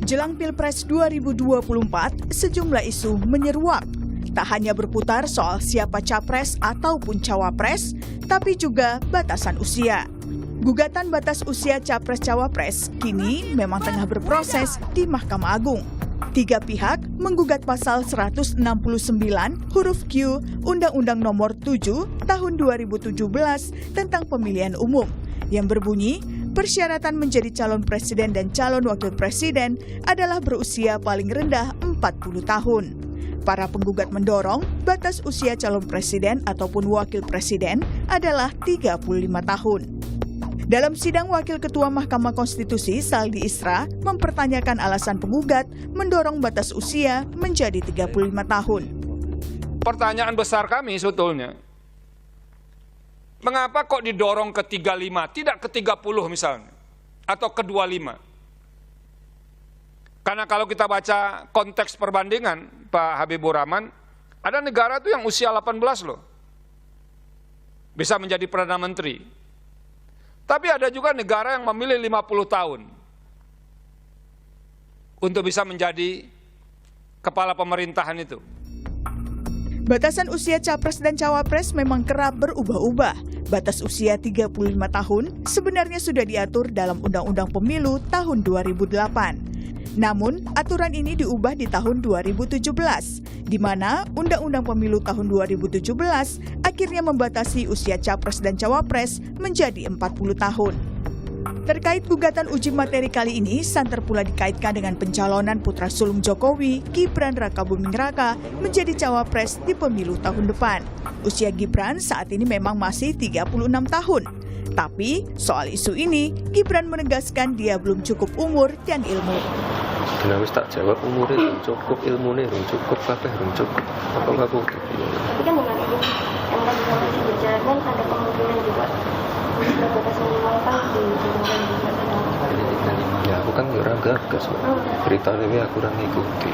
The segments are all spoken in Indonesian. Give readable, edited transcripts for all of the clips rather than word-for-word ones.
Jelang Pilpres 2024, sejumlah isu menyeruak. Tak hanya berputar soal siapa capres ataupun cawapres, tapi juga batasan usia. Gugatan batas usia capres-cawapres kini memang tengah berproses di Mahkamah Agung. 3 pihak menggugat pasal 169 huruf Q Undang-Undang Nomor 7 Tahun 2017 tentang Pemilihan Umum yang berbunyi persyaratan menjadi calon presiden dan calon wakil presiden adalah berusia paling rendah 40 tahun. Para penggugat mendorong batas usia calon presiden ataupun wakil presiden adalah 35 tahun. Dalam sidang, Wakil Ketua Mahkamah Konstitusi Saldi Isra mempertanyakan alasan penggugat mendorong batas usia menjadi 35 tahun. Pertanyaan besar kami sebetulnya, mengapa kok didorong ke 35, tidak ke 30 misalnya, atau ke 25? Karena kalau kita baca konteks perbandingan, Pak Habibur Rahman, ada negara tuh yang usia 18 loh, bisa menjadi Perdana Menteri. Tapi ada juga negara yang memilih 50 tahun untuk bisa menjadi kepala pemerintahan itu. Batasan usia capres dan cawapres memang kerap berubah-ubah. Batas usia 35 tahun sebenarnya sudah diatur dalam Undang-Undang Pemilu tahun 2008. Namun, aturan ini diubah di tahun 2017, di mana Undang-Undang Pemilu tahun 2017 akhirnya membatasi usia capres dan cawapres menjadi 40 tahun. Terkait gugatan uji materi kali ini, santer pula dikaitkan dengan pencalonan putra sulung Jokowi, Gibran Rakabuming Raka, menjadi cawapres di pemilu tahun depan. Usia Gibran saat ini memang masih 36 tahun. Tapi, soal isu ini, Gibran menegaskan dia belum cukup umur dan ilmu. Nah, wis tak jawab umurnya belum cukup, ilmunya belum cukup, kabeh belum cukup. Apa aku? Tapi kan dengan ini MK juga masih berjalan kan ada kemungkinan juga batas minimal kan diturunkan juga. Ya aku kan orang gagas, berita ini aku kurang ngikuti.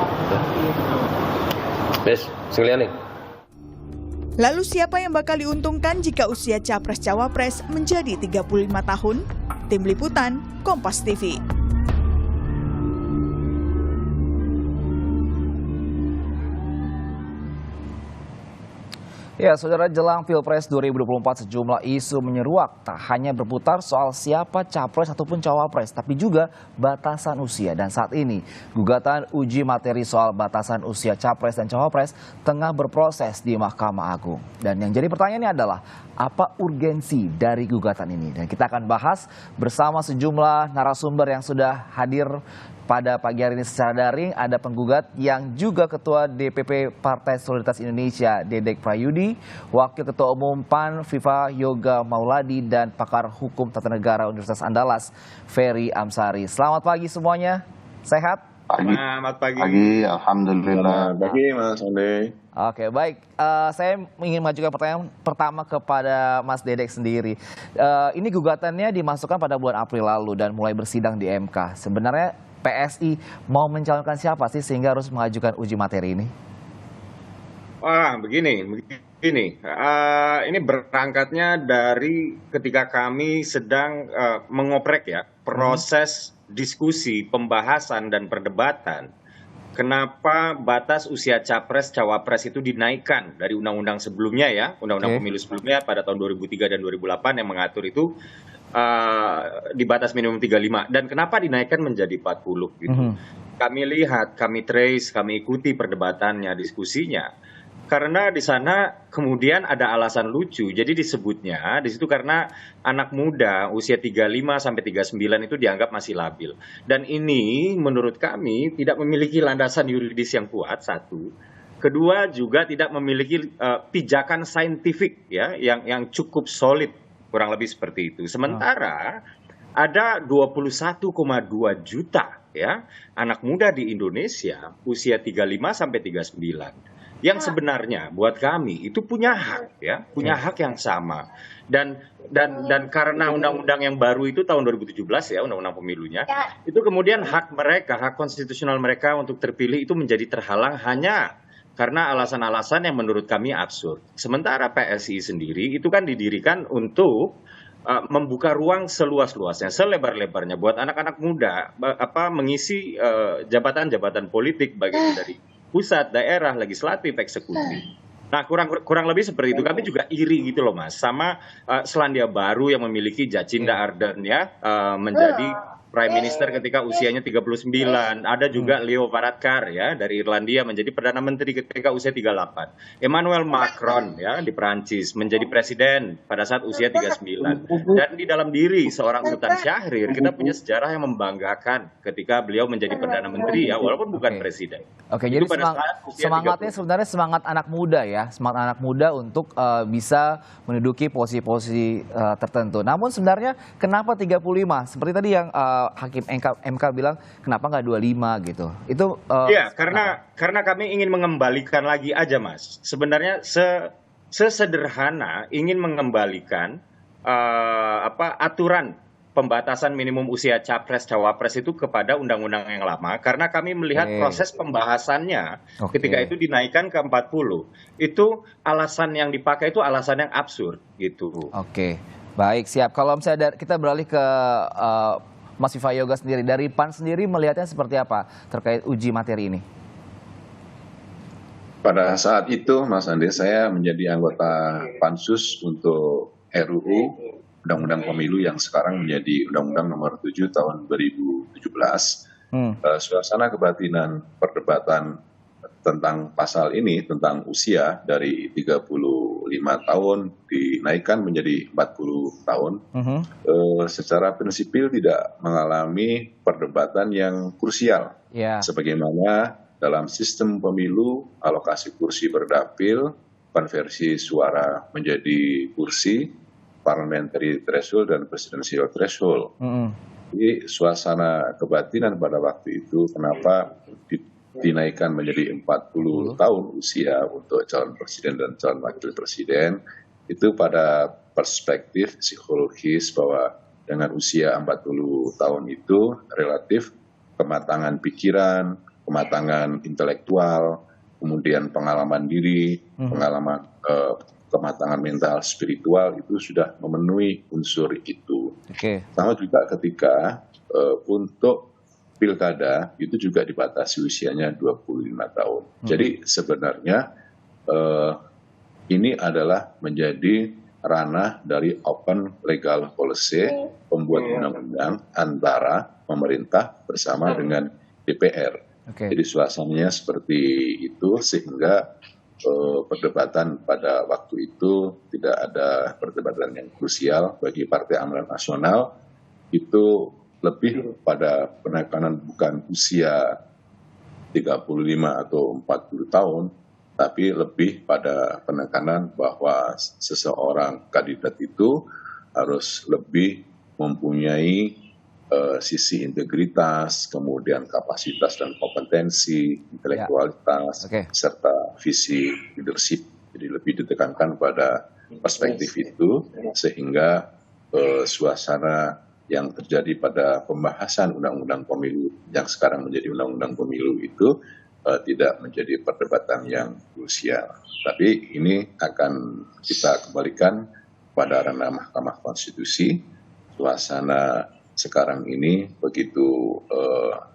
Bes, sing liyane. Lalu siapa yang bakal diuntungkan jika usia capres-cawapres menjadi 35 tahun? Tim Liputan, Kompas TV. Ya, saudara, jelang Pilpres 2024 sejumlah isu menyeruak tak hanya berputar soal siapa capres ataupun cawapres, tapi juga batasan usia. Dan saat ini, gugatan uji materi soal batasan usia capres dan cawapres tengah berproses di Mahkamah Agung. Dan yang jadi pertanyaannya adalah, apa urgensi dari gugatan ini? Dan kita akan bahas bersama sejumlah narasumber yang sudah hadir pada pagi hari ini secara daring. Ada penggugat yang juga Ketua DPP Partai Solidaritas Indonesia, Dedek Prayudi, Wakil Ketua Umum PAN, Viva Yoga Mauladi, dan pakar hukum tata negara Universitas Andalas, Ferry Amsari. Selamat pagi semuanya, sehat? Selamat pagi, alhamdulillah. Selamat pagi, Mas Ande. Oke, baik. Saya ingin mengajukan pertanyaan pertama kepada Mas Dedek sendiri. Ini gugatannya dimasukkan pada bulan April lalu dan mulai bersidang di MK. Sebenarnya PSI mau mencalonkan siapa sih sehingga harus mengajukan uji materi ini? Begini. Ini berangkatnya dari ketika kami sedang mengoprek ya proses diskusi, pembahasan dan perdebatan. Kenapa batas usia capres cawapres itu dinaikkan dari undang-undang sebelumnya ya, undang-undang pemilu sebelumnya pada tahun 2003 dan 2008 yang mengatur itu di batas minimum 35, dan kenapa dinaikkan menjadi 40 gitu. Kami lihat, kami trace, kami ikuti perdebatannya, diskusinya. Karena di sana kemudian ada alasan lucu. Jadi disebutnya di situ karena anak muda usia 35 sampai 39 itu dianggap masih labil. Dan ini menurut kami tidak memiliki landasan yuridis yang kuat, satu. Kedua juga tidak memiliki pijakan saintifik ya yang cukup solid, kurang lebih seperti itu. Sementara ada 21,2 juta ya anak muda di Indonesia usia 35 sampai 39. Yang sebenarnya buat kami itu punya hak ya, punya hak yang sama. Dan karena undang-undang yang baru itu tahun 2017 ya, undang-undang pemilunya, itu kemudian hak mereka, hak konstitusional mereka untuk terpilih itu menjadi terhalang hanya karena alasan-alasan yang menurut kami absurd. Sementara PSI sendiri itu kan didirikan untuk membuka ruang seluas-luasnya, selebar-lebarnya buat anak-anak muda mengisi jabatan-jabatan politik baik itu dari pusat, daerah, legislatif, eksekutif. Nah, kurang lebih seperti itu. Kami juga iri gitu loh, Mas, sama Selandia Baru yang memiliki Jacinda Ardern ya menjadi Prime Minister ketika usianya 39. Ada juga Leo Varadkar ya dari Irlandia menjadi Perdana Menteri ketika usia 38. Emmanuel Macron ya di Prancis menjadi presiden pada saat usia 39. Dan di dalam diri seorang Sultan Syahrir kita punya sejarah yang membanggakan ketika beliau menjadi Perdana Menteri ya walaupun bukan presiden. Oke, Itu jadi pada saat usia semangatnya 30. sebenarnya semangat anak muda ya, semangat anak muda untuk bisa menduduki posisi-posisi tertentu. Namun sebenarnya kenapa 35? Seperti tadi yang Hakim MK bilang kenapa nggak 25 gitu. Itu Iya, karena kami ingin mengembalikan lagi aja, Mas. Sebenarnya sesederhana ingin mengembalikan aturan pembatasan minimum usia capres cawapres itu kepada undang-undang yang lama karena kami melihat proses pembahasannya ketika itu dinaikkan ke 40 itu alasan yang dipakai itu alasan yang absurd gitu. Oke, baik, siap. Kalau misalnya kita beralih ke Mas Viva Yoga sendiri, dari PAN sendiri melihatnya seperti apa terkait uji materi ini? Pada saat itu, Mas Andi, saya menjadi anggota Pansus untuk RUU Undang-Undang Pemilu yang sekarang menjadi Undang-Undang Nomor 7 Tahun 2017. Suasana kebatinan perdebatan tentang pasal ini, tentang usia dari 35 tahun dinaikkan menjadi 40 tahun, secara prinsipil tidak mengalami perdebatan yang krusial. Sebagaimana dalam sistem pemilu, alokasi kursi berdapil, konversi suara menjadi kursi, parliamentary threshold dan presidential threshold. Jadi suasana kebatinan pada waktu itu kenapa dinaikkan menjadi 40 tahun usia untuk calon presiden dan calon wakil presiden, itu pada perspektif psikologis bahwa dengan usia 40 tahun itu relatif kematangan pikiran, kematangan intelektual, kemudian pengalaman diri, kematangan mental spiritual itu sudah memenuhi unsur itu. Sama juga ketika untuk pilkada itu juga dibatasi usianya 25 tahun. Jadi sebenarnya ini adalah menjadi ranah dari open legal policy pembuat undang-undang antara pemerintah bersama dengan DPR. Jadi suasananya seperti itu sehingga perdebatan pada waktu itu tidak ada perdebatan yang krusial bagi Partai Amanat Nasional. Itu lebih pada penekanan bukan usia 35 atau 40 tahun, tapi lebih pada penekanan bahwa seseorang kandidat itu harus lebih mempunyai sisi integritas, kemudian kapasitas dan kompetensi, intelektualitas, serta visi leadership. Jadi lebih ditekankan pada perspektif itu, sehingga suasana yang terjadi pada pembahasan undang-undang pemilu yang sekarang menjadi undang-undang pemilu itu tidak menjadi perdebatan yang krusial. Tapi ini akan kita kembalikan pada ranah Mahkamah Konstitusi. Suasana sekarang ini begitu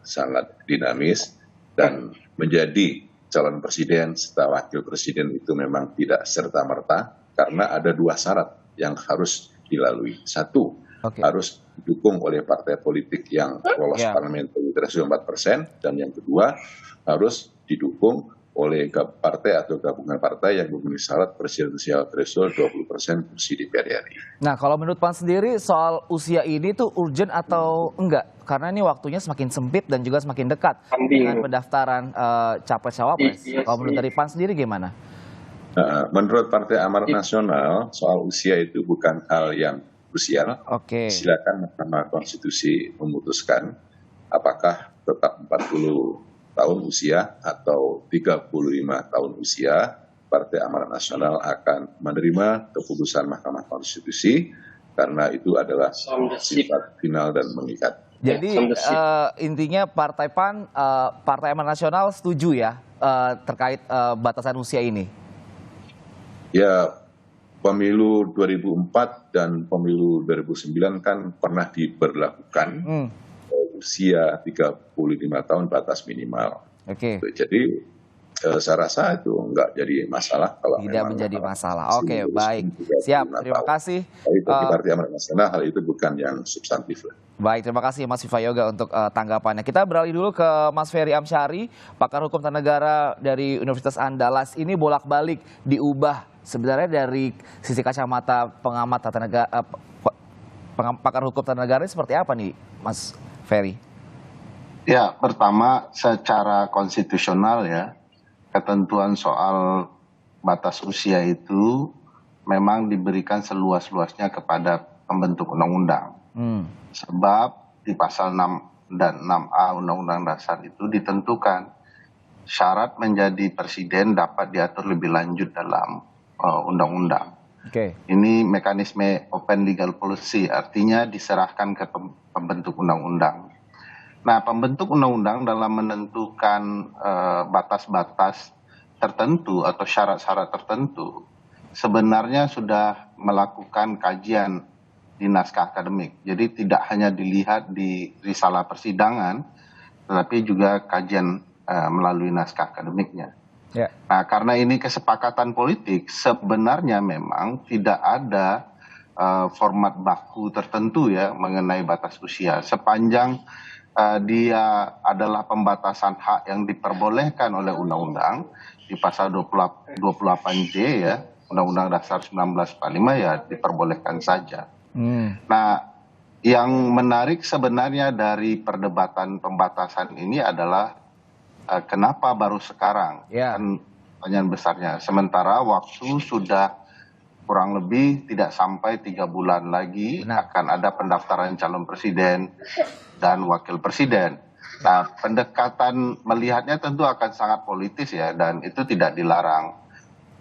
sangat dinamis dan menjadi calon presiden serta wakil presiden itu memang tidak serta-merta karena ada dua syarat yang harus dilalui. Satu, harus didukung oleh partai politik yang lolos parliamentary threshold 4%, dan yang kedua harus didukung oleh partai atau gabungan partai yang memenuhi syarat presidensial threshold 20% kursi DPR RI. Nah, kalau menurut PAN sendiri soal usia ini tuh urgent atau enggak? Karena ini waktunya semakin sempit dan juga semakin dekat dengan pendaftaran capres-cawapres. Kalau menurut dari PAN sendiri gimana? Menurut Partai Amanat Nasional, soal usia itu bukan hal yang krusial. Silakan Mahkamah Konstitusi memutuskan apakah tetap 40 tahun usia atau 35 tahun usia. Partai Amanat Nasional akan menerima keputusan Mahkamah Konstitusi karena itu adalah sifat final dan mengikat. Jadi intinya Partai PAN, Partai Amanat Nasional setuju ya terkait batasan usia ini? Ya, pemilu 2004 dan pemilu 2009 kan pernah diberlakukan usia 35 tahun batas minimal. Jadi saya rasa itu nggak jadi masalah kalau tidak menjadi masalah. Oke, baik. Siap, terima kasih. Bagi Partai Amanat Nasional hal itu bukan yang substantif. Baik, terima kasih Mas Vivayoga untuk tanggapannya. Kita beralih dulu ke Mas Ferry Amsyari, pakar hukum tata negara dari Universitas Andalas. Ini bolak-balik diubah sebenarnya dari sisi kacamata pengamat tata negara, pakar hukum tata negara ini seperti apa nih, Mas Ferry? Ya, pertama secara konstitusional ya, ketentuan soal batas usia itu memang diberikan seluas-luasnya kepada pembentuk undang-undang. Sebab di pasal 6 dan 6A Undang-Undang Dasar itu ditentukan syarat menjadi presiden dapat diatur lebih lanjut dalam undang-undang. Ini mekanisme open legal policy, artinya diserahkan ke pembentuk undang-undang. Nah, pembentuk undang-undang dalam menentukan batas-batas tertentu atau syarat-syarat tertentu sebenarnya sudah melakukan kajian di naskah akademik. Jadi tidak hanya dilihat di risalah persidangan, tetapi juga kajian melalui naskah akademiknya. Nah, karena ini kesepakatan politik, sebenarnya memang tidak ada format baku tertentu ya mengenai batas usia. Sepanjang dia adalah pembatasan hak yang diperbolehkan oleh undang-undang di pasal 28J ya, Undang-Undang Dasar 1945 ya diperbolehkan saja. Nah, yang menarik sebenarnya dari perdebatan pembatasan ini adalah kenapa baru sekarang? Kan pertanyaan besarnya. Sementara waktu sudah kurang lebih tidak sampai 3 bulan lagi akan ada pendaftaran calon presiden dan wakil presiden. Nah, pendekatan melihatnya tentu akan sangat politis ya, dan itu tidak dilarang.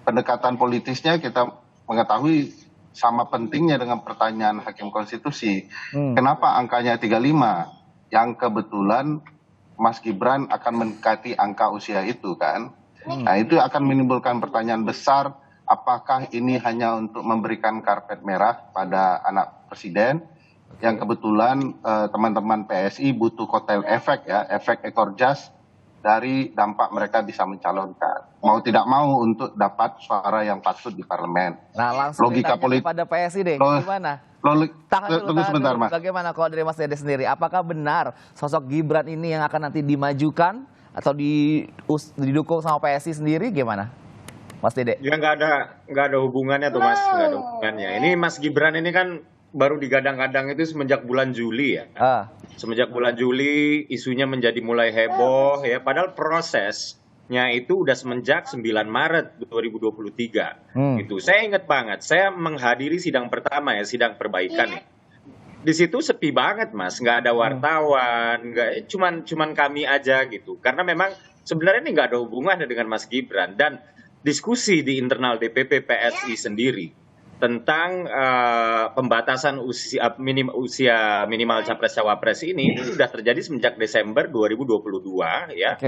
Pendekatan politisnya kita mengetahui sama pentingnya dengan pertanyaan Hakim Konstitusi. Kenapa angkanya 35? Yang kebetulan Mas Gibran akan mendekati angka usia itu kan. Nah, itu akan menimbulkan pertanyaan besar, apakah ini hanya untuk memberikan karpet merah pada anak presiden yang kebetulan teman-teman PSI butuh kotel efek ya, efek ekor jas dari dampak mereka bisa mencalonkan. Mau tidak mau untuk dapat suara yang patut di parlemen. Nah, langsung logika politik pada PSI deh, gimana? Tunggu sebentar, Mas. Bagaimana kalau dari Mas Dede sendiri? Apakah benar sosok Gibran ini yang akan nanti dimajukan atau didukung sama PSI sendiri? Gimana, Mas Dede? Ya nggak ada hubungannya tuh Mas, nggak ada hubungannya. Ini Mas Gibran ini kan baru digadang-gadang itu semenjak bulan Juli ya. Semenjak bulan Juli isunya menjadi mulai heboh ya. Padahal prosesnya itu udah semenjak 9 Maret 2023. Gitu. Saya ingat banget, saya menghadiri sidang pertama ya, sidang perbaikan ya. Di situ sepi banget Mas, nggak ada wartawan, nggak, cuman kami aja gitu. Karena memang sebenarnya ini nggak ada hubungannya dengan Mas Gibran, dan diskusi di internal DPP PSI sendiri tentang pembatasan usia minimal capres-cawapres ini sudah terjadi semenjak Desember 2022 ya.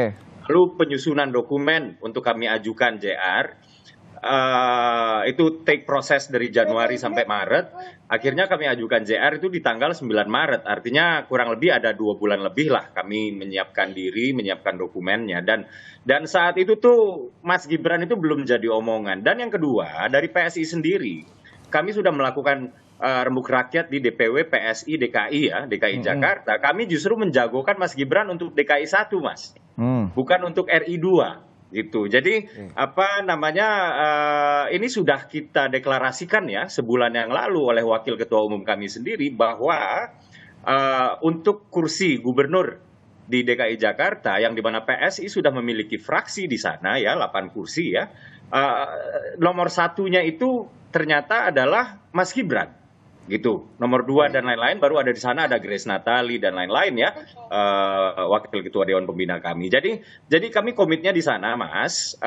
Lalu penyusunan dokumen untuk kami ajukan JR itu take proses dari Januari sampai Maret. Akhirnya kami ajukan JR itu di tanggal 9 Maret. Artinya kurang lebih ada 2 bulan lebih lah kami menyiapkan diri, menyiapkan dokumennya. Dan saat itu tuh Mas Gibran itu belum jadi omongan. Dan yang kedua, dari PSI sendiri, kami sudah melakukan rembuk rakyat di DPW PSI DKI ya, DKI Jakarta. Kami justru menjagokan Mas Gibran untuk DKI 1 Mas, bukan untuk RI 2 gitu. Jadi apa namanya, ini sudah kita deklarasikan ya sebulan yang lalu oleh Wakil Ketua Umum kami sendiri bahwa untuk kursi gubernur di DKI Jakarta yang dimana PSI sudah memiliki fraksi di sana ya, 8 kursi ya, nomor satunya itu ternyata adalah Mas Gibran gitu. Nomor 2 dan lain-lain baru ada di sana, ada Grace Natali dan lain-lain ya, Wakil Ketua Dewan Pembina kami. Jadi kami komitnya di sana Mas,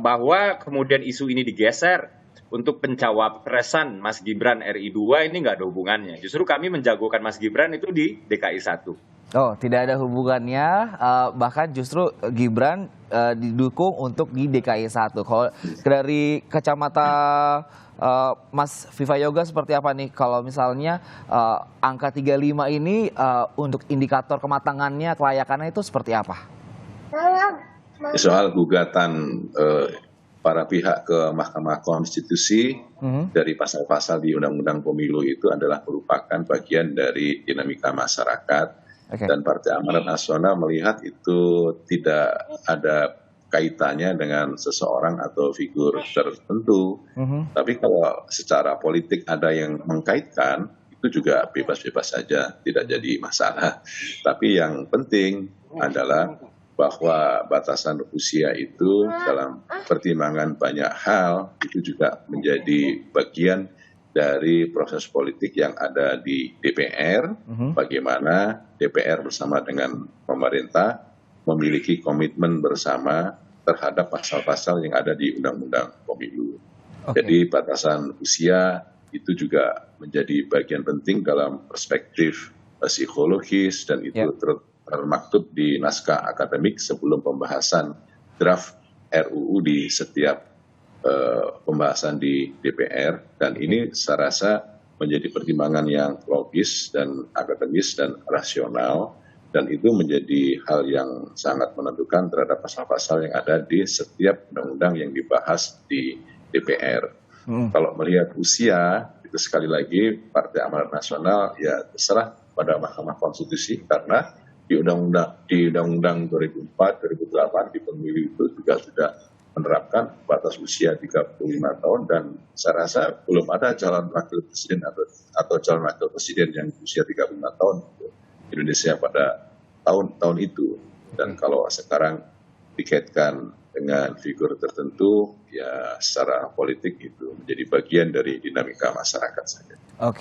bahwa kemudian isu ini digeser untuk pencawapresan Mas Gibran RI 2 ini nggak ada hubungannya. Justru kami menjagokan Mas Gibran itu di DKI 1. Oh, tidak ada hubungannya, bahkan justru Gibran didukung untuk di DKI 1. Kalau dari kacamata Mas Viva Yoga seperti apa nih kalau misalnya angka 35 ini untuk indikator kematangannya, kelayakannya itu seperti apa? Soal gugatan para pihak ke Mahkamah Konstitusi dari pasal-pasal di Undang-Undang Pemilu itu adalah merupakan bagian dari dinamika masyarakat. Dan Partai Amanat Nasional melihat itu tidak ada kaitannya dengan seseorang atau figur tertentu. Tapi kalau secara politik ada yang mengkaitkan, itu juga bebas-bebas saja, tidak jadi masalah. Tapi yang penting adalah bahwa batasan usia itu dalam pertimbangan banyak hal, itu juga menjadi bagian dari proses politik yang ada di DPR, bagaimana DPR bersama dengan pemerintah memiliki komitmen bersama terhadap pasal-pasal yang ada di Undang-Undang Pemilu. Jadi batasan usia itu juga menjadi bagian penting dalam perspektif psikologis dan itu termaktub di naskah akademik sebelum pembahasan draft RUU di setiap pembahasan di DPR, dan ini saya rasa menjadi pertimbangan yang logis dan akademis dan rasional, dan itu menjadi hal yang sangat menentukan terhadap pasal-pasal yang ada di setiap undang-undang yang dibahas di DPR. Kalau melihat usia, itu sekali lagi Partai Amanat Nasional ya terserah pada Mahkamah Konstitusi, karena di Undang-Undang 2004, 2008 di pemilu itu juga sudah menerapkan batas usia 35 tahun, dan saya rasa belum ada calon wakil presiden atau calon wakil presiden yang usia 35 tahun di Indonesia pada tahun itu. Dan kalau sekarang dikaitkan dengan figur tertentu, ya secara politik itu menjadi bagian dari dinamika masyarakat saja.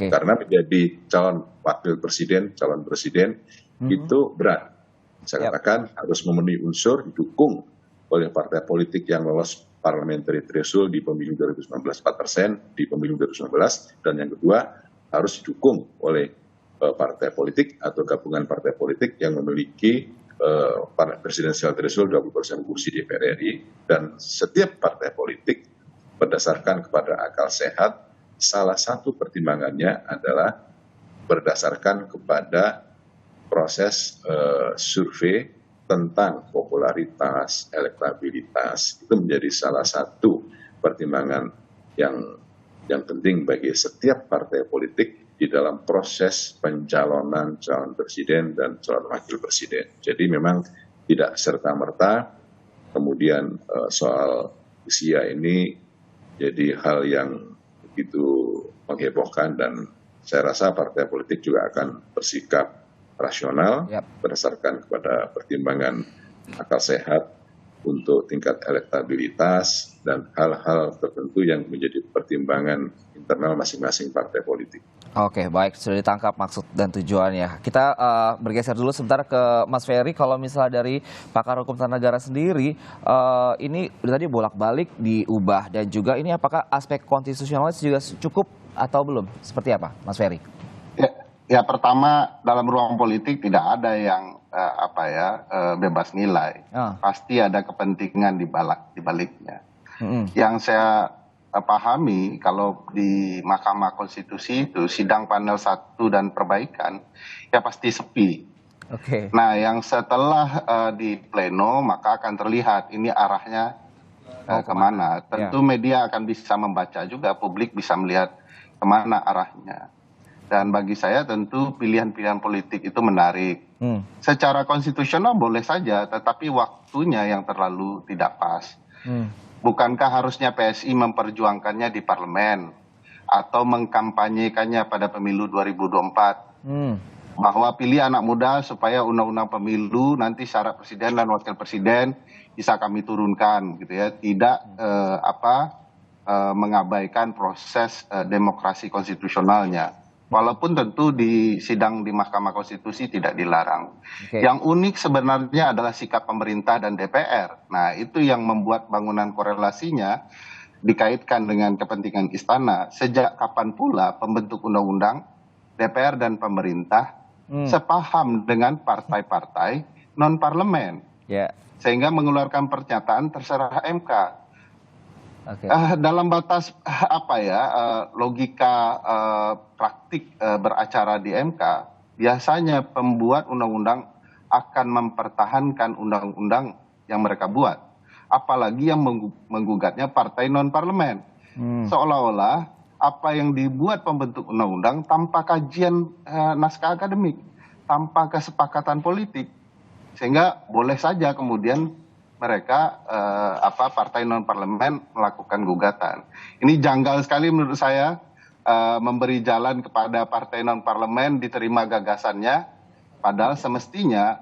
Karena menjadi calon wakil presiden, calon presiden itu berat. Saya katakan harus memenuhi unsur didukung oleh partai politik yang lolos parliamentary threshold di pemilu 2019 4%, di pemilu 2019, dan yang kedua harus didukung oleh partai politik atau gabungan partai politik yang memiliki presidensial threshold 20% kursi di DPR RI, dan setiap partai politik berdasarkan kepada akal sehat, salah satu pertimbangannya adalah berdasarkan kepada proses survei tentang popularitas, elektabilitas, itu menjadi salah satu pertimbangan yang penting bagi setiap partai politik di dalam proses pencalonan calon presiden dan calon wakil presiden. Jadi memang tidak serta-merta kemudian soal usia ini jadi hal yang begitu menghebohkan, dan saya rasa partai politik juga akan bersikap rasional berdasarkan kepada pertimbangan akal sehat untuk tingkat elektabilitas dan hal-hal tertentu yang menjadi pertimbangan internal masing-masing partai politik. Oke, baik, sudah ditangkap maksud dan tujuannya. Kita bergeser dulu sebentar ke Mas Ferry. Kalau misalnya dari pakar hukum tata negara sendiri, ini tadi bolak-balik diubah, dan juga ini apakah aspek konstitusionalis juga cukup atau belum? Seperti apa, Mas Ferry? Ya, pertama dalam ruang politik tidak ada yang bebas nilai. Pasti ada kepentingan di baliknya. Yang saya pahami kalau di Mahkamah Konstitusi itu sidang panel 1 dan perbaikan ya pasti sepi. Nah, yang setelah di pleno maka akan terlihat ini arahnya kemana. Tentu media akan bisa membaca juga, publik bisa melihat kemana arahnya. Dan bagi saya tentu pilihan-pilihan politik itu menarik. Secara konstitusional boleh saja, tetapi waktunya yang terlalu tidak pas. Bukankah harusnya PSI memperjuangkannya di parlemen atau mengkampanyekannya pada pemilu 2024? Bahwa pilih anak muda supaya undang-undang pemilu nanti syarat presiden dan wakil presiden bisa kami turunkan, gitu ya. Tidak mengabaikan proses demokrasi konstitusionalnya. Walaupun tentu di sidang di Mahkamah Konstitusi tidak dilarang. Yang unik sebenarnya adalah sikap pemerintah dan DPR. Nah, itu yang membuat bangunan korelasinya dikaitkan dengan kepentingan istana. Sejak kapan pula pembentuk undang-undang, DPR dan pemerintah sepaham dengan partai-partai non-parlemen. sehingga mengeluarkan pernyataan terserah MK. Okay. Dalam batas logika praktik beracara di MK, biasanya pembuat undang-undang akan mempertahankan undang-undang yang mereka buat, apalagi yang menggugatnya partai non parlemen. Seolah-olah apa yang dibuat pembentuk undang-undang tanpa kajian naskah akademik, tanpa kesepakatan politik, sehingga boleh saja kemudian mereka partai non parlemen melakukan gugatan. Ini janggal sekali menurut saya, memberi jalan kepada partai non parlemen diterima gagasannya, padahal semestinya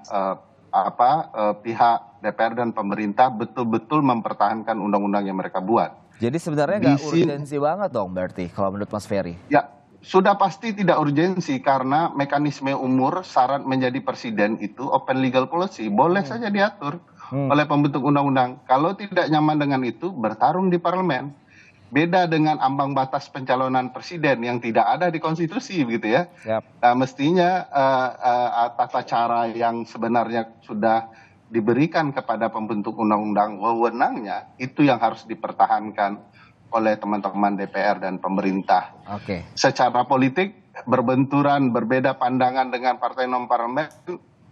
pihak DPR dan pemerintah betul-betul mempertahankan undang-undang yang mereka buat. Jadi sebenarnya nggak urgensi banget dong berarti kalau menurut Mas Ferry? Ya, sudah pasti tidak urgensi karena mekanisme umur syarat menjadi presiden itu open legal policy, boleh saja diatur oleh pembentuk undang-undang. Kalau tidak nyaman dengan itu, bertarung di parlemen. Beda dengan ambang batas pencalonan presiden yang tidak ada di konstitusi, begitu ya. Mestinya tata cara yang sebenarnya sudah diberikan kepada pembentuk undang-undang wewenangnya itu yang harus dipertahankan oleh teman-teman DPR dan pemerintah. Secara politik berbenturan, berbeda pandangan dengan partai non parlemen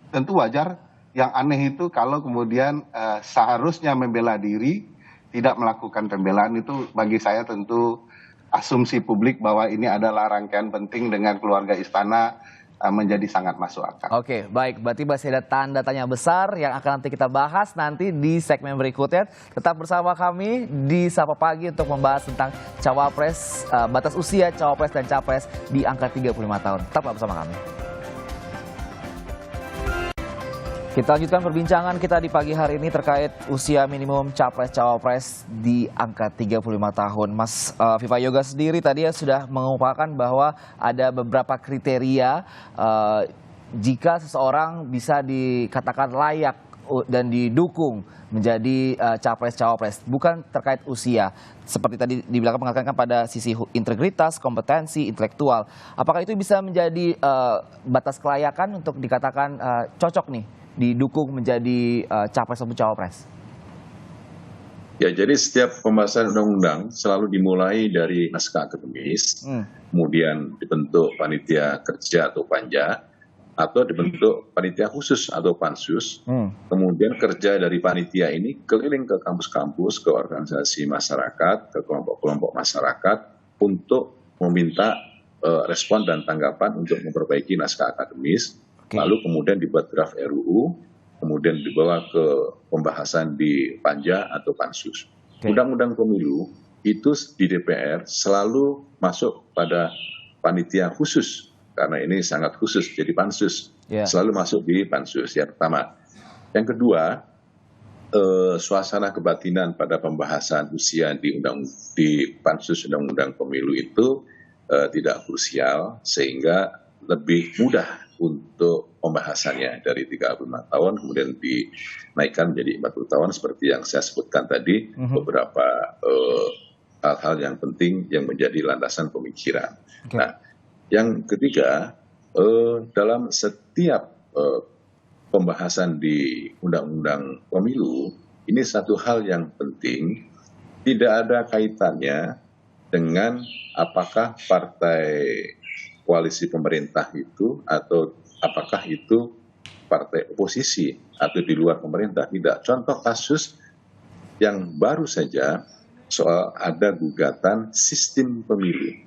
tentu wajar. Yang aneh itu kalau kemudian seharusnya membela diri, tidak melakukan pembelaan, itu bagi saya tentu asumsi publik bahwa ini adalah rangkaian penting dengan keluarga istana menjadi sangat masuk akal. Oke, baik. Berarti masih ada tanda tanya besar yang akan nanti kita bahas nanti di segmen berikutnya. Tetap bersama kami di Sapa Pagi untuk membahas tentang Cawapres, batas usia Cawapres dan Capres di angka 35 tahun. Tetaplah bersama kami. Kita lanjutkan perbincangan kita di pagi hari ini terkait usia minimum Capres-Cawapres di angka 35 tahun. Mas Viva Yoga sendiri tadi ya sudah mengupakan bahwa ada beberapa kriteria jika seseorang bisa dikatakan layak dan didukung menjadi Capres-Cawapres, bukan terkait usia. Seperti tadi dibilang mengatakan pada sisi integritas, kompetensi, intelektual. Apakah itu bisa menjadi batas kelayakan untuk dikatakan cocok nih didukung menjadi capres atau cawapres? Ya, jadi setiap pembahasan undang-undang selalu dimulai dari naskah akademis, kemudian dibentuk panitia kerja atau panja, atau dibentuk panitia khusus atau pansus, kemudian kerja dari panitia ini keliling ke kampus-kampus, ke organisasi masyarakat, ke kelompok-kelompok masyarakat untuk meminta respon dan tanggapan untuk memperbaiki naskah akademis. Lalu kemudian dibuat draft RUU, kemudian dibawa ke pembahasan di panja atau pansus. Undang-undang pemilu itu di DPR selalu masuk pada panitia khusus, karena ini sangat khusus jadi pansus, selalu masuk di pansus yang pertama. Yang kedua, suasana kebatinan pada pembahasan usia di pansus undang-undang pemilu itu tidak krusial, sehingga lebih mudah untuk pembahasannya dari 35 tahun kemudian dinaikkan menjadi 40 tahun seperti yang saya sebutkan tadi, beberapa hal-hal yang penting yang menjadi landasan pemikiran. Nah, yang ketiga, dalam setiap pembahasan di undang-undang pemilu, ini satu hal yang penting, tidak ada kaitannya dengan apakah partai koalisi pemerintah itu atau apakah itu partai oposisi atau di luar pemerintah. Tidak. Contoh kasus yang baru saja soal ada gugatan sistem pemilu.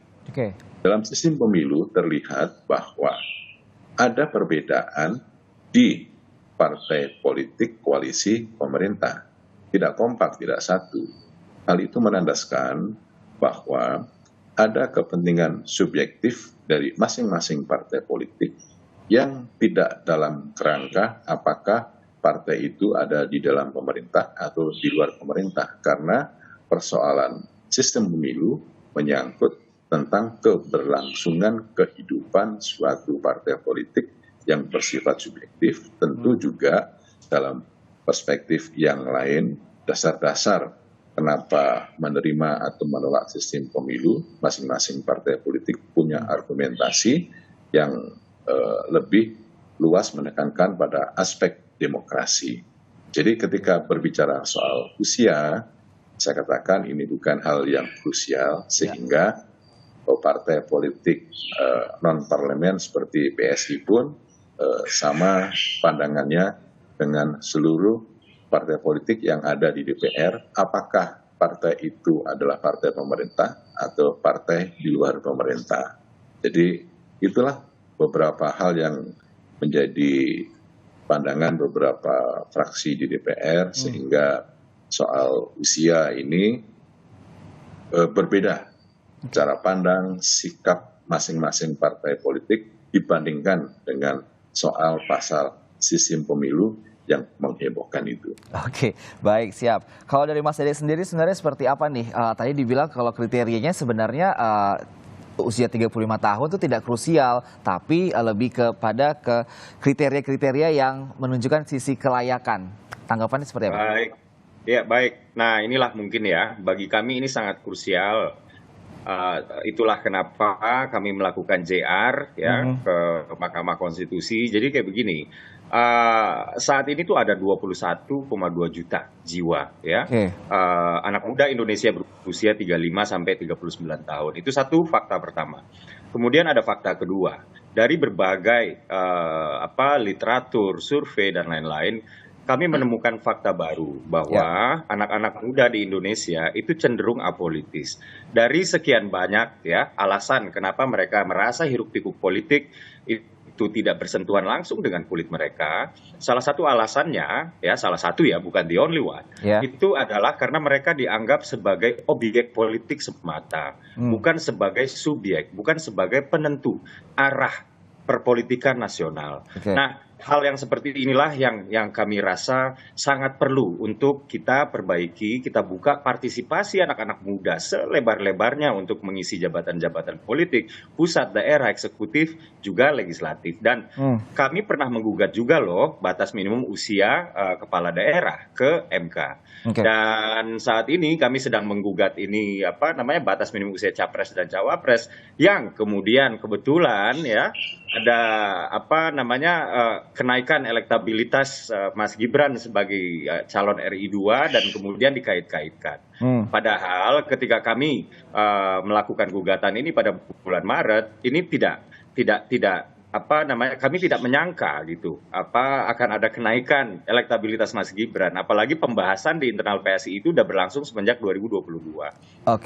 Dalam sistem pemilu terlihat bahwa ada perbedaan di partai politik koalisi pemerintah. Tidak kompak, tidak satu. Hal itu menandaskan bahwa ada kepentingan subjektif dari masing-masing partai politik yang tidak dalam kerangka apakah partai itu ada di dalam pemerintah atau di luar pemerintah. Karena persoalan sistem pemilu menyangkut tentang keberlangsungan kehidupan suatu partai politik yang bersifat subjektif. Tentu juga dalam perspektif yang lain, dasar-dasar kenapa menerima atau menolak sistem pemilu, masing-masing partai politik punya argumentasi yang lebih luas menekankan pada aspek demokrasi. Jadi ketika berbicara soal usia, saya katakan ini bukan hal yang krusial sehingga partai politik non-parlemen seperti PSI pun sama pandangannya dengan seluruh partai politik yang ada di DPR, apakah partai itu adalah partai pemerintah atau partai di luar pemerintah. Jadi itulah beberapa hal yang menjadi pandangan beberapa fraksi di DPR sehingga soal usia ini berbeda cara pandang, sikap masing-masing partai politik dibandingkan dengan soal pasal sistem pemilu yang menghebohkan itu. Oke, baik, siap. Kalau dari Mas Dede sendiri sebenarnya seperti apa nih? Tadi dibilang kalau kriterianya sebenarnya usia 35 tahun itu tidak krusial, tapi lebih kepada kriteria-kriteria yang menunjukkan sisi kelayakan. Tanggapannya seperti apa? Baik, ya baik. Nah inilah mungkin ya, bagi kami ini sangat krusial. Itulah kenapa kami melakukan JR ya ke Mahkamah Konstitusi. Jadi kayak begini, saat ini tuh ada 21,2 juta jiwa ya anak muda Indonesia berusia 35 sampai 39 tahun. Itu satu fakta pertama. Kemudian ada fakta kedua, dari berbagai literatur, survei dan lain-lain, kami menemukan fakta baru bahwa anak-anak muda di Indonesia itu cenderung apolitis. Dari sekian banyak ya alasan kenapa mereka merasa hiruk-pikuk politik itu tidak bersentuhan langsung dengan kulit mereka, salah satu alasannya ya, salah satu ya, bukan the only one, itu adalah karena mereka dianggap sebagai objek politik semata, bukan sebagai subjek, bukan sebagai penentu arah perpolitikan nasional. Nah, hal yang seperti inilah yang kami rasa sangat perlu untuk kita perbaiki, kita buka partisipasi anak-anak muda selebar-lebarnya untuk mengisi jabatan-jabatan politik, pusat, daerah, eksekutif, juga legislatif. Dan kami pernah menggugat juga loh batas minimum usia kepala daerah ke MK. Dan saat ini kami sedang menggugat ini batas minimum usia capres dan cawapres yang kemudian kebetulan ya ada kenaikan elektabilitas Mas Gibran sebagai calon RI 2 dan kemudian dikait-kaitkan. Padahal ketika kami melakukan gugatan ini pada bulan Maret, ini kami tidak menyangka gitu akan ada kenaikan elektabilitas Mas Gibran, apalagi pembahasan di internal PSI itu sudah berlangsung semenjak 2022.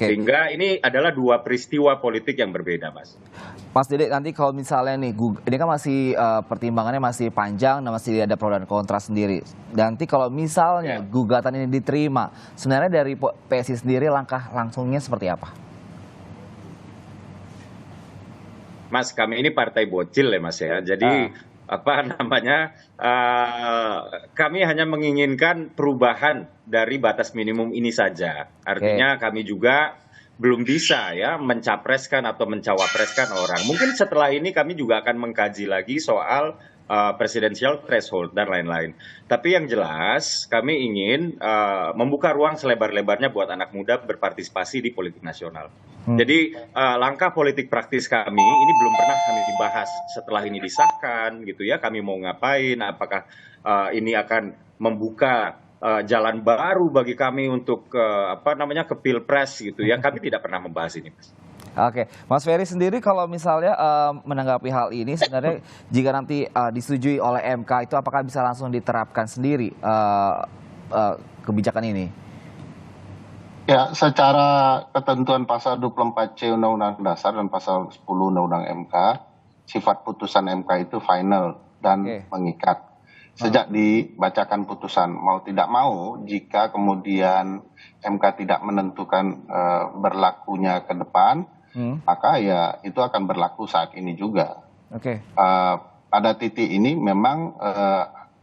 Sehingga ini adalah dua peristiwa politik yang berbeda, Mas. Mas Dede, nanti kalau misalnya nih, ini kan masih pertimbangannya masih panjang dan masih ada pro dan kontra sendiri. Nanti kalau misalnya gugatan ini diterima, sebenarnya dari PSI sendiri langkah langsungnya seperti apa? Mas, kami ini partai bocil ya Mas ya. Jadi kami hanya menginginkan perubahan dari batas minimum ini saja. Artinya kami juga belum bisa ya mencapreskan atau mencawapreskan orang. Mungkin setelah ini kami juga akan mengkaji lagi soal presidential threshold dan lain-lain. Tapi yang jelas kami ingin membuka ruang selebar-lebarnya buat anak muda berpartisipasi di politik nasional. Jadi langkah politik praktis kami ini belum pernah kami dibahas. Setelah ini disahkan gitu ya, kami mau ngapain, apakah ini akan membuka jalan baru bagi kami untuk ke Pilpres gitu ya. Kami tidak pernah membahas ini, Mas. Oke, Mas Ferry sendiri kalau misalnya menanggapi hal ini sebenarnya jika nanti disetujui oleh MK itu apakah bisa langsung diterapkan sendiri kebijakan ini? Ya, secara ketentuan pasal 24C Undang-Undang Dasar dan pasal 10 Undang-Undang MK, sifat putusan MK itu final dan mengikat. Sejak dibacakan putusan, mau tidak mau, jika kemudian MK tidak menentukan berlakunya ke depan, maka ya itu akan berlaku saat ini juga. Pada titik ini memang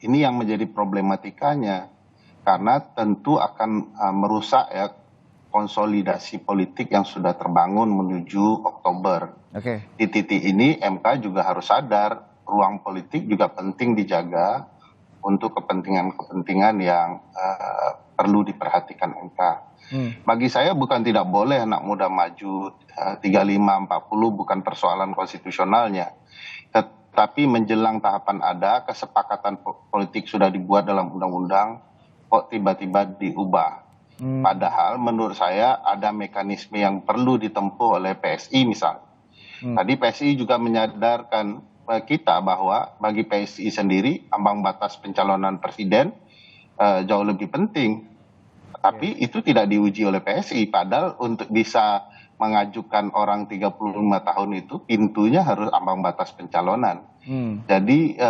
ini yang menjadi problematikanya, karena tentu akan merusak ya konsolidasi politik yang sudah terbangun menuju Oktober. Di titik ini MK juga harus sadar ruang politik juga penting dijaga untuk kepentingan-kepentingan yang perlu diperhatikan MK. Bagi saya bukan tidak boleh anak muda maju 35, 40 bukan persoalan konstitusionalnya. Tetapi menjelang tahapan ada, kesepakatan politik sudah dibuat dalam undang-undang, kok tiba-tiba diubah. Padahal menurut saya ada mekanisme yang perlu ditempuh oleh PSI misalnya. Tadi PSI juga menyadarkan kita bahwa bagi PSI sendiri ambang batas pencalonan presiden jauh lebih penting. Tapi itu tidak diuji oleh PSI. Padahal untuk bisa mengajukan orang 35 tahun itu pintunya harus ambang batas pencalonan. Jadi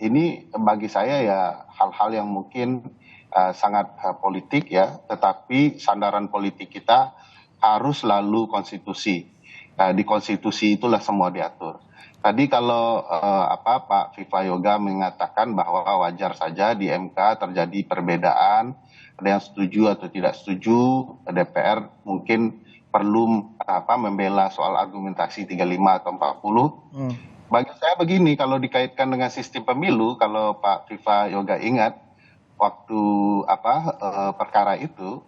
ini bagi saya ya hal-hal yang mungkin sangat politik ya, tetapi sandaran politik kita harus selalu konstitusi. Di konstitusi itulah semua diatur. Tadi kalau Pak Viva Yoga mengatakan bahwa wajar saja di MK terjadi perbedaan, ada yang setuju atau tidak setuju, DPR mungkin perlu membela soal argumentasi 35 atau 40. Bagi saya begini, kalau dikaitkan dengan sistem pemilu, kalau Pak Viva Yoga ingat waktu perkara itu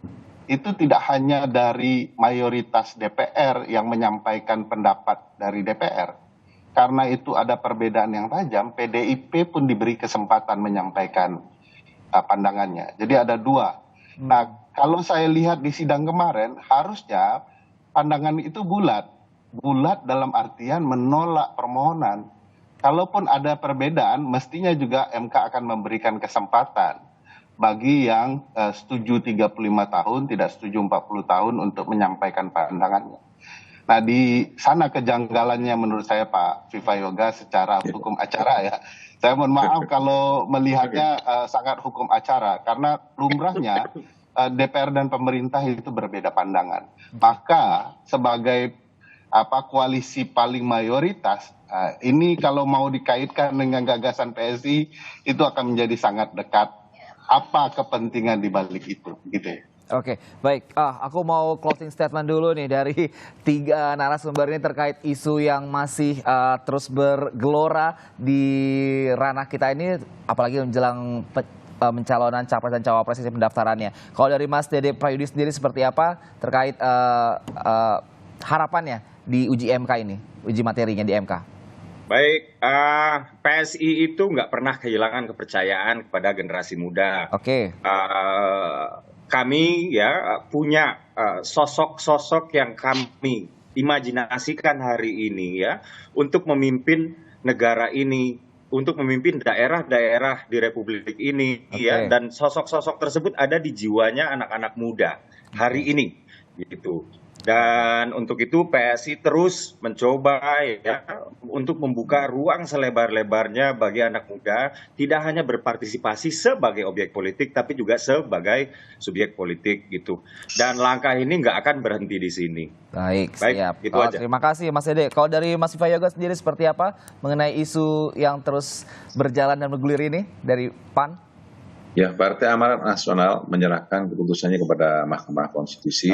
tidak hanya dari mayoritas DPR yang menyampaikan pendapat dari DPR. Karena itu ada perbedaan yang tajam, PDIP pun diberi kesempatan menyampaikan pandangannya. Jadi ada dua. Nah, kalau saya lihat di sidang kemarin, harusnya pandangan itu bulat. Bulat dalam artian menolak permohonan. Kalaupun ada perbedaan, mestinya juga MK akan memberikan kesempatan bagi yang setuju 35 tahun, tidak setuju 40 tahun untuk menyampaikan pandangannya. Nah, di sana kejanggalannya menurut saya Pak Viva Yoga secara hukum acara ya. Saya mohon maaf kalau melihatnya sangat hukum acara, karena lumrahnya DPR dan pemerintah itu berbeda pandangan. Maka sebagai koalisi paling mayoritas, ini kalau mau dikaitkan dengan gagasan PSI itu akan menjadi sangat dekat. Apa kepentingan di balik itu, gitu ya. Oke, baik. Aku mau closing statement dulu nih dari 3 narasumber ini terkait isu yang masih terus bergelora di ranah kita ini, apalagi menjelang mencalonan capres dan cawapres pendaftarannya. Kalau dari Mas Dede Prayudi sendiri seperti apa terkait harapannya di uji MK ini, uji materinya di MK? Baik, PSI itu nggak pernah kehilangan kepercayaan kepada generasi muda. Oke. Kami ya punya sosok-sosok yang kami imajinasikan hari ini ya untuk memimpin negara ini, untuk memimpin daerah-daerah di Republik ini ya, dan sosok-sosok tersebut ada di jiwanya anak-anak muda hari ini gitu. Dan untuk itu PSI terus mencoba ya untuk membuka ruang selebar-lebarnya bagi anak muda, tidak hanya berpartisipasi sebagai objek politik tapi juga sebagai subjek politik gitu. Dan langkah ini nggak akan berhenti di sini. Baik, siap. Gitu aja. Terima kasih Mas Dede. Kalau dari Mas Viva Yoga sendiri seperti apa mengenai isu yang terus berjalan dan bergulir ini dari PAN? Ya, Partai Amanat Nasional menyerahkan keputusannya kepada Mahkamah Konstitusi.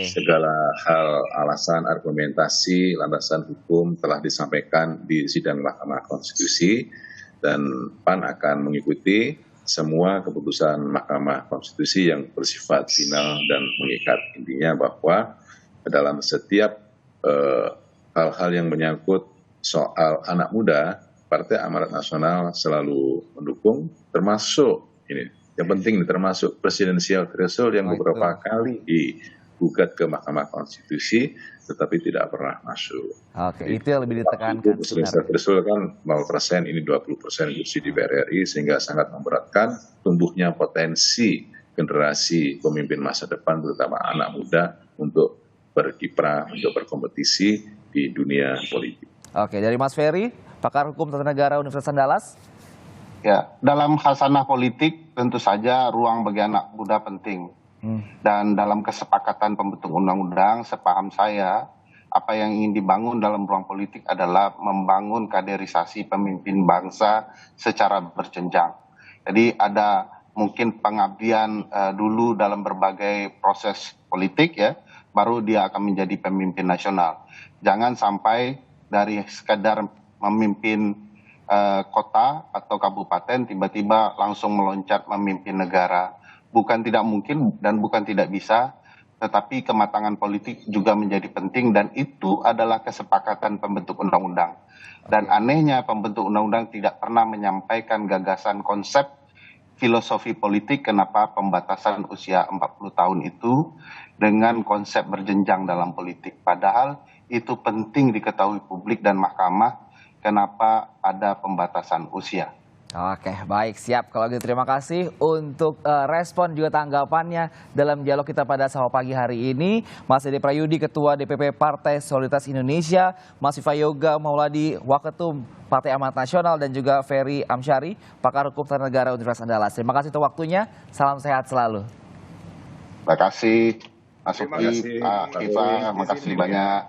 Segala hal, alasan, argumentasi, landasan hukum telah disampaikan di sidang Mahkamah Konstitusi, dan PAN akan mengikuti semua keputusan Mahkamah Konstitusi yang bersifat final dan mengikat. Intinya bahwa dalam setiap hal-hal yang menyangkut soal anak muda, Partai Amanat Nasional selalu mendukung, termasuk ini yang penting termasuk presidensial threshold yang beberapa kali digugat ke Mahkamah Konstitusi tetapi tidak pernah masuk. Oke, itu yang lebih ditekankan. Presidensial threshold kan 0%, ini 20% kursi di DPR RI, sehingga sangat memberatkan tumbuhnya potensi generasi pemimpin masa depan terutama anak muda untuk berkiprah, untuk berkompetisi di dunia politik. Oke, dari Mas Ferry, pakar hukum tata negara Universitas Andalas. Ya, dalam khasanah politik tentu saja ruang bagi anak muda penting. Dan dalam kesepakatan pembentuk undang-undang, sepaham saya, apa yang ingin dibangun dalam ruang politik adalah membangun kaderisasi pemimpin bangsa secara berjenjang. Jadi ada mungkin pengabdian dulu dalam berbagai proses politik ya, baru dia akan menjadi pemimpin nasional. Jangan sampai dari sekadar memimpin kota atau kabupaten tiba-tiba langsung meloncat memimpin negara. Bukan tidak mungkin dan bukan tidak bisa, tetapi kematangan politik juga menjadi penting, dan itu adalah kesepakatan pembentuk undang-undang. Dan anehnya pembentuk undang-undang tidak pernah menyampaikan gagasan konsep filosofi politik kenapa pembatasan usia 40 tahun itu dengan konsep berjenjang dalam politik. Padahal itu penting diketahui publik dan mahkamah kenapa ada pembatasan usia. Oke, baik, siap. Kalau gitu terima kasih untuk respon juga tanggapannya dalam dialog kita pada Sapa Pagi hari ini. Mas Dede Prayudi, Ketua DPP Partai Solidaritas Indonesia, Mas Viva Yoga Mauladi, Waketum Partai Amanat Nasional, dan juga Ferry Amsyari, pakar hukum tata negara Universitas Andalas. Terima kasih untuk waktunya. Salam sehat selalu. Terima kasih, Mas Uki, Pak Viva, terima kasih banyak.